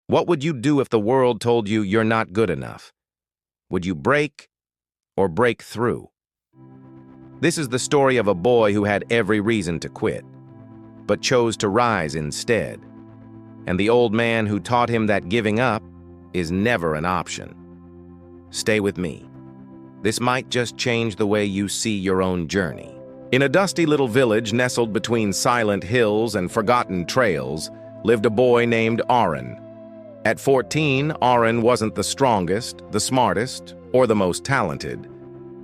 What would you do if the world told you you're not good enough? Would you break or break through? This is the story of a boy who had every reason to quit, but chose to rise instead, and the old man who taught him that giving up is never an option. Stay with me. This might just change the way you see your own journey. In a dusty little village nestled between silent hills and forgotten trails lived a boy named Aaron. At 14, Aaron wasn't the strongest, the smartest, or the most talented,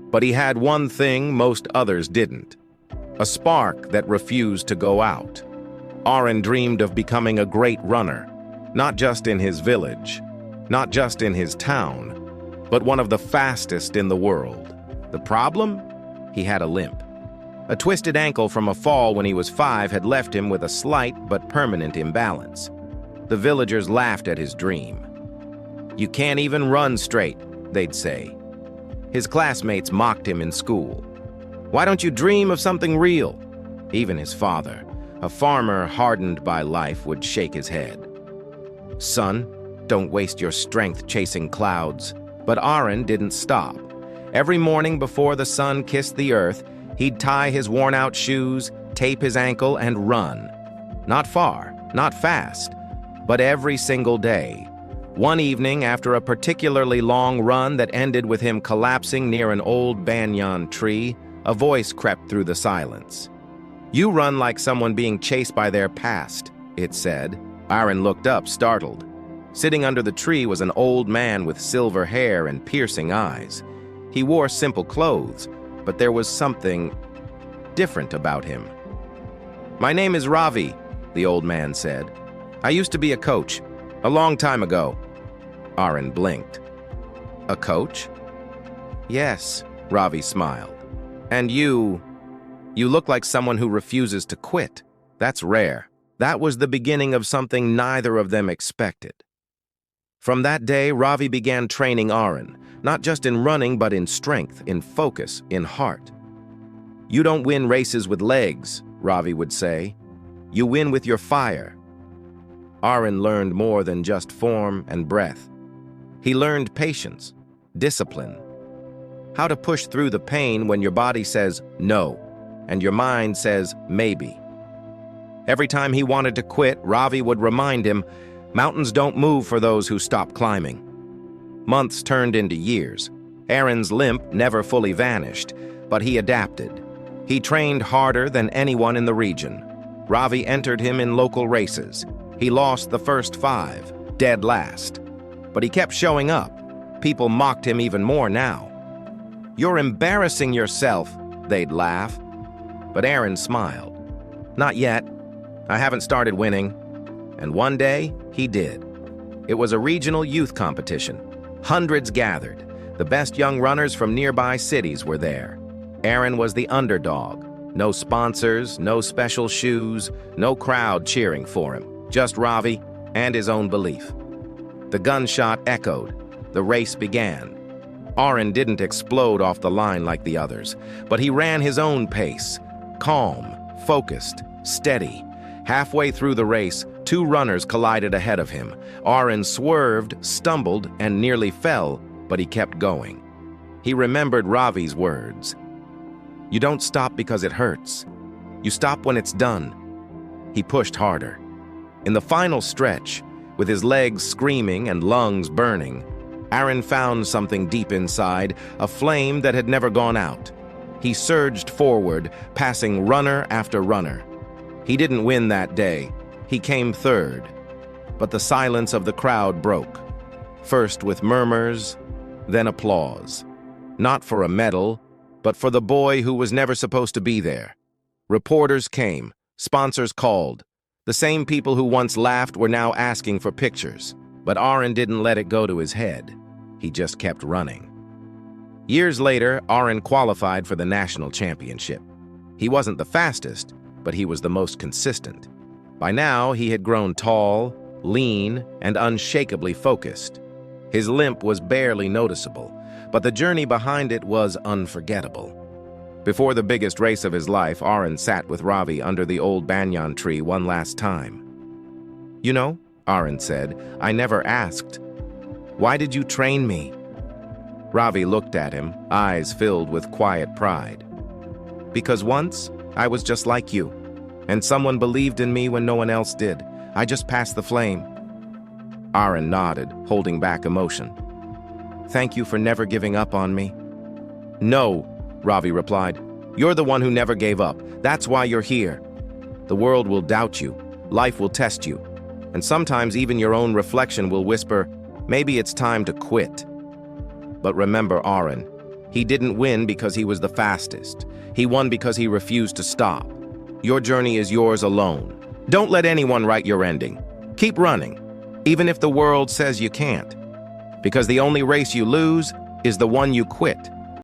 but he had one thing most others didn't: a spark that refused to go out. Aaron dreamed of becoming a great runner, not just in his village, not just in his town, but one of the fastest in the world. The problem? He had a limp. A twisted ankle from a fall when he was 5 had left him with a slight but permanent imbalance. The villagers laughed at his dream. "You can't even run straight," they'd say. His classmates mocked him in school. "Why don't you dream of something real?" Even his father, a farmer hardened by life, would shake his head. "Son, don't waste your strength chasing clouds." But Aaron didn't stop. Every morning before the sun kissed the earth, he'd tie his worn-out shoes, tape his ankle, and run. Not far, not fast, but every single day. One evening, after a particularly long run that ended with him collapsing near an old banyan tree, a voice crept through the silence. "You run like someone being chased by their past," it said. Aaron looked up, startled. Sitting under the tree was an old man with silver hair and piercing eyes. He wore simple clothes, but there was something different about him. "My name is Ravi," the old man said. "I used to be a coach, a long time ago." Aaron blinked. "A coach?" "Yes," Ravi smiled. "And you look like someone who refuses to quit. That's rare." That was the beginning of something neither of them expected. From that day, Ravi began training Aaron, not just in running, but in strength, in focus, in heart. "You don't win races with legs," Ravi would say. "You win with your fire." Aaron learned more than just form and breath. He learned patience, discipline, how to push through the pain when your body says no, and your mind says maybe. Every time he wanted to quit, Ravi would remind him, mountains don't move for those who stop climbing. Months turned into years. Aaron's limp never fully vanished, but he adapted. He trained harder than anyone in the region. Ravi entered him in local races. He lost the first 5, dead last. But he kept showing up. People mocked him even more now. "You're embarrassing yourself," they'd laugh. But Aaron smiled. "Not yet. I haven't started winning." And one day, he did. It was a regional youth competition. Hundreds gathered. The best young runners from nearby cities were there. Aaron was the underdog. No sponsors, no special shoes, no crowd cheering for him. Just Ravi and his own belief. The gunshot echoed. The race began. Aaron didn't explode off the line like the others, but he ran his own pace. Calm, focused, steady. Halfway through the race, 2 runners collided ahead of him. Aaron swerved, stumbled, and nearly fell, but he kept going. He remembered Ravi's words. "You don't stop because it hurts. You stop when it's done." He pushed harder. In the final stretch, with his legs screaming and lungs burning, Aaron found something deep inside, a flame that had never gone out. He surged forward, passing runner after runner. He didn't win that day. He came 3rd. But the silence of the crowd broke. First with murmurs, then applause. Not for a medal, but for the boy who was never supposed to be there. Reporters came. Sponsors called. The same people who once laughed were now asking for pictures. But Aaron didn't let it go to his head. He just kept running. Years later, Aaron qualified for the national championship. He wasn't the fastest, but he was the most consistent. By now, he had grown tall, lean, and unshakably focused. His limp was barely noticeable, but the journey behind it was unforgettable. Before the biggest race of his life, Aaron sat with Ravi under the old banyan tree one last time. "You know, Aaron said. I never asked. Why did you train me? Ravi looked at him, eyes filled with quiet pride. Because once, I was just like you, and someone believed in me when no one else did. I just passed the flame. Aaron nodded, holding back emotion. Thank you for never giving up on me. No, Ravi replied. You're the one who never gave up. That's why you're here. The world will doubt you. Life will test you. And sometimes even your own reflection will whisper, maybe it's time to quit. But remember Aaron. He didn't win because he was the fastest. He won because he refused to stop. Your journey is yours alone. Don't let anyone write your ending. Keep running, even if the world says you can't. Because the only race you lose is the one you quit.